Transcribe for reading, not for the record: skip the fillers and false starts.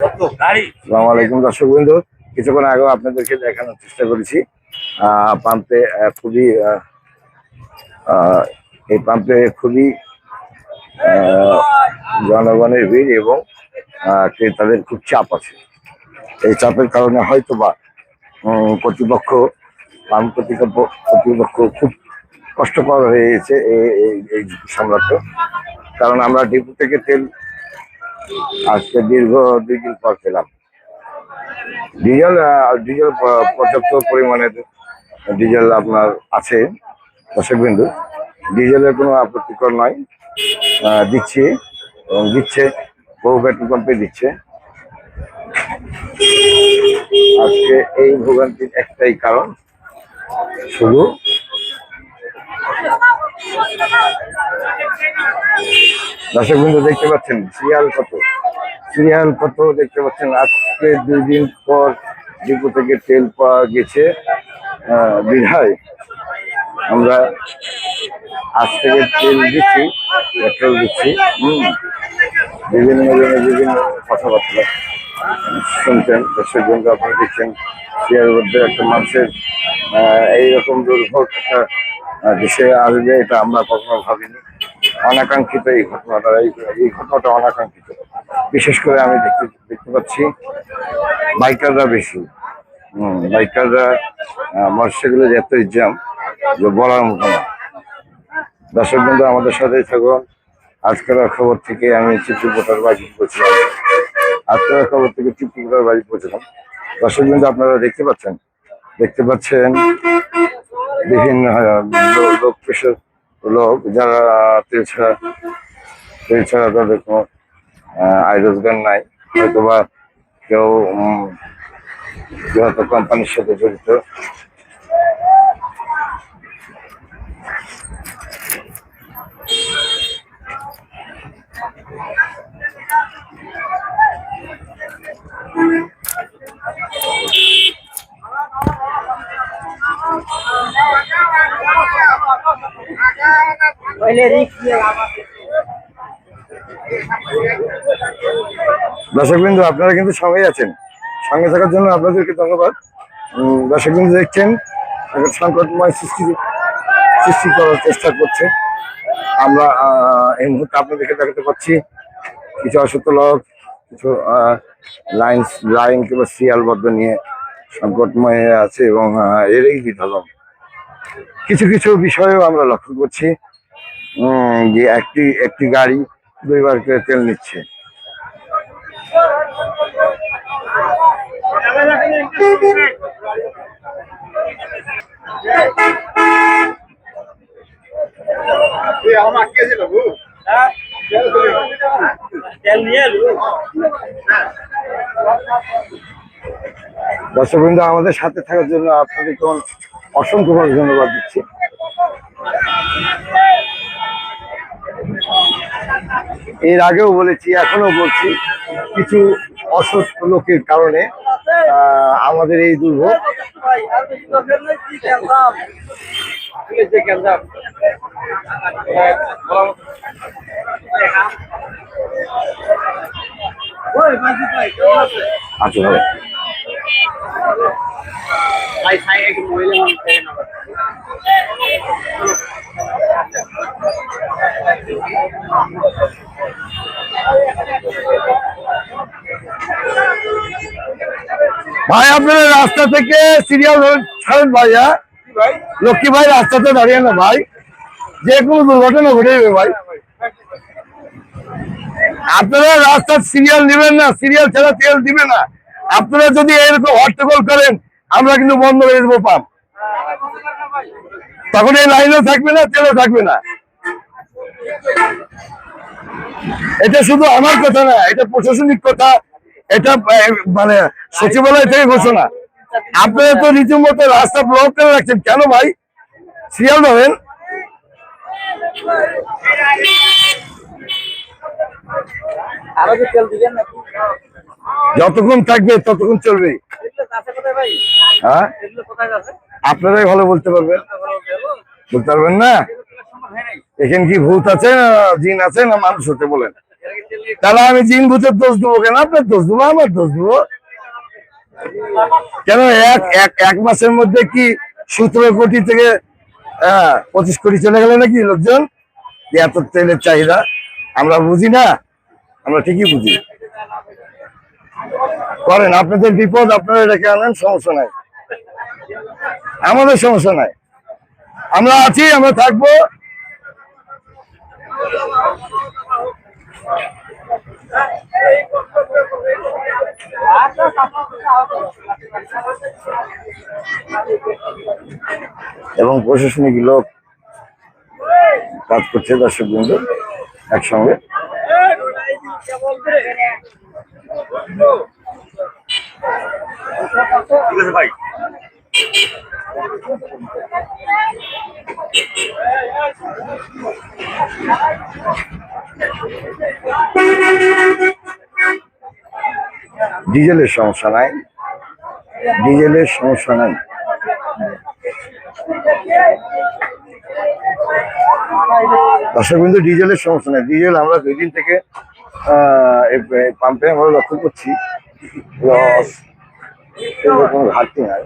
আসসালামু আলাইকুম দর্শক বন্ধু, কিছুক্ষণ আগেও আপনাদেরকে দেখানোর চেষ্টা করেছি পাম্পে খুবই এই পাম্পে খুবই জনগণের ভিড় এবং ক্রেতাদের খুব চাপ আছে। এই চাপের কারণে হয়তো বা কর্তৃপক্ষ পাম্প কর্তৃপক্ষ খুব কষ্টকর হয়ে গেছে এই সামলাতে। কারণ আমরা ডিপো থেকে তেল আজকে দীর্ঘ 2 দিন পর পেলাম। ডিজেল ডিজেল পর্যাপ্ত পরিমাণের ডিজেল আপনার আছে দর্শক বিন্দু, ডিজেলের কোনো আপত্তিকর নয়, দিচ্ছে এবং দিচ্ছে, বহু পেট্রোল পাম্পে দিচ্ছে। আজকে এই ভোগান্তির একটাই কারণ, শুধু দর্শক বিন্দু দেখতে পাচ্ছেন সিরিয়াল কত দেখতে পাচ্ছেন। আজকে 2 দিন পর ডিপো থেকে তেল পাওয়া গেছে বিধায় আমরা আজ থেকে তেল দিচ্ছি, পেট্রোল দিচ্ছি। বিভিন্ন জনের বিভিন্ন কথাবার্তা শুনছেন দর্শক বন্ধু, আপনারা দেখছেন সিরিয়ার মধ্যে একটা মানুষের এইরকম দুর্ভোগ একটা দেশে আসবে, এটা আমরা কখনো ভাবিনি। অনাকাঙ্ক্ষিত এই ঘটনাটা অনাকাঙ্ক্ষিত। বিশেষ করে আমি দেখতে পাচ্ছি বাইকাররা বেশি, বাইকাররা মোটরসাইকেলে এত জ্যাম যে বলার মতো না। দর্শক বন্ধু, আমাদের সাথেই থাকুন। আজকের খবর থেকে আমি চিত্রকূটার বাড়ি পৌঁছলাম। আজকের খবর থেকে চিত্রকূটার বাড়ি পৌঁছলাম। দর্শক বন্ধু, আপনারা দেখতে পাচ্ছেন বিভিন্ন লোক পেশার লোক, যারা তেল ছাড়া তাদের কোনো আয় রোজগার নাই। হয়তোবা কেউ হয়তো কোম্পানির সাথে জড়িত। দর্শক বিন্দু, আপনারা কিন্তু সঙ্গে আছেন, সঙ্গে থাকার জন্য আপনাদেরকে ধন্যবাদ। দর্শক বিন্দু দেখছেন একটা সংকটময় সৃষ্টি করার চেষ্টা করছে। আমরা এই মুহূর্তে আপনাদেরকে দেখাতে পাচ্ছি কিছু অসুস্থ লোক, কিছু লাইন কিংবা সিরিয়ালবদ্ধ নিয়ে সংকটময় আছে এবং এরই বিধলম। কিছু বিষয়েও আমরা লক্ষ্য করছি যে একটি গাড়ি 2 বার করে তেল নিচ্ছে। দর্শকবৃন্দ, আমাদের সাথে থাকার জন্য আপনাদেরকে অসংখ্যভাবে ধন্যবাদ দিচ্ছি। এর আগেও বলেছি, এখনো বলছি, কিছু অসৎ লোকের কারণে আমাদের এই দুর্ভোগ। আচ্ছা ভাই, ভাই আপনারা রাস্তা থেকে সিরিয়াল ছাড়েন ভাই। হ্যাঁ লক্ষ্মী ভাই, রাস্তাতে দাঁড়িয়ে না ভাই, যে কোনো দুর্ঘটনা ঘটে যাবে ভাই। আপনারা রাস্তার সিরিয়াল নেবেন না, সিরিয়াল ছাড়া তেল দিবে না। আপনারা যদি এরকম হট্টগোল করেন, আমরা কিন্তু বন্ধ করে দেবো পাম্প। তখন এই লাইনও থাকবে না, তেলও থাকবে না। এটা শুধু আমার কথা না, এটা প্রশাসনিক কথা, এটা মানে সচিবালয় থেকে ঘোষণা। আপনারা তো রীতিমতো রাস্তা ব্লক করে রাখছেন, কেন ভাই? সিরিয়াল ধরেন। যতক্ষণ থাকবে ততক্ষণ চলবে। হ্যাঁ, আপনারাই ভালো বলতে পারবেন না। এখানে কি ভূত আছে না জিন আছে না মানুষ হতে বলেন? তাহলে আমি জিন ভূতের দোষ দেবো কেন? আপনার দোষ দেবো, আমার দোষ দেবো কেন? এক এক এক মাসের মধ্যে কি 17 কোটি থেকে 25 কোটি চলে গেল নাকি লোকজন? যে এত তেলের চাহিদা আমরা বুঝি না? আমরা ঠিকই বুঝি। করেন, আপনাদের বিপদ আপনারা রেখে আনেন, সমস্যা নাই, আমাদের সমস্যা নাই, আমরা আছি, আমরা থাকবো। এবং প্রশাসনিক লোক কাজ করছে দর্শক বন্ধু একসঙ্গে। ভাই ডিজেলের সমস্যা নাই, ডিজেলের সমস্যা নাই। দর্শক বিন্দু ডিজেলের সমস্যা নাই, ডিজেল আমরা 2 দিন থেকে পাম্পে আমরা লক্ষ্য করছি, কোনো ঘাটতি নাই।